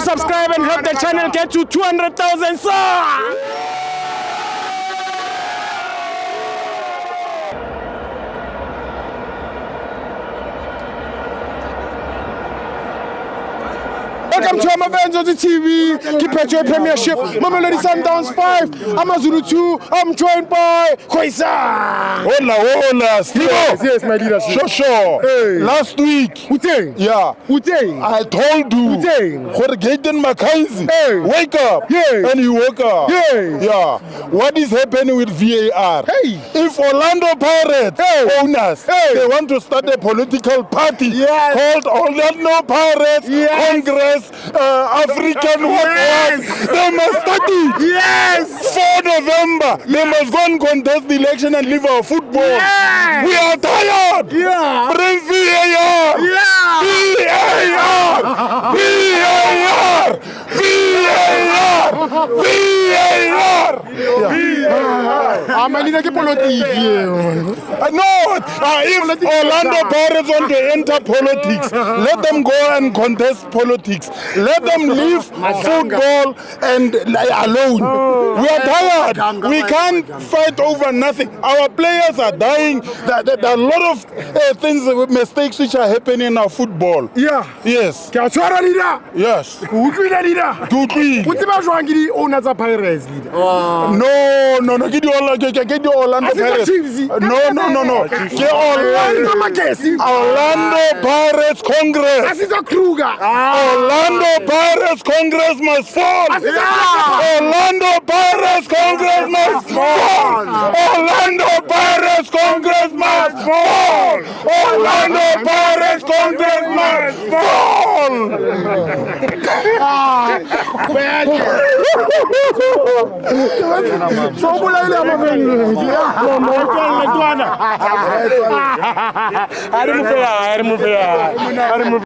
subscribe and help the channel get to 200,000 subs. Welcome to FANS Wethu TV, Capitec Premiership, Mamelodi Sundowns 5, AmaZulu 2, I'm joined by Khoisa. Hola, Steve. Yes, my leadership. Sure. Hey. Last week. Uteng. Yeah. Uteng. I told you. Uteng. Gaten Mackenzie. Hey. Wake up. Yeah. And you woke up. Yeah. Yeah. What is happening with VAR? Hey. If Orlando Pirates owners, they want to start a political party called Orlando Pirates Congress African they must start it. 4 November. They must go and contest the election and leave our football. We are tired. Bring VAR. I'm a little politics. No, if Orlando Pirates want to enter politics, let them go and contest politics. Let them leave football and alone. We are tired. We can't fight over nothing. Our players are dying. There are a lot of things, mistakes which are happening in our football. Yes. Yes. No. Get the Orlando Pirates. No. Orlando Pirates Congress. Orlando Pirates Congress must fall. Orlando Pirates Congress must fall. Orlando Pirates Congress must fall. Orlando Pirates Congress must fall. I remove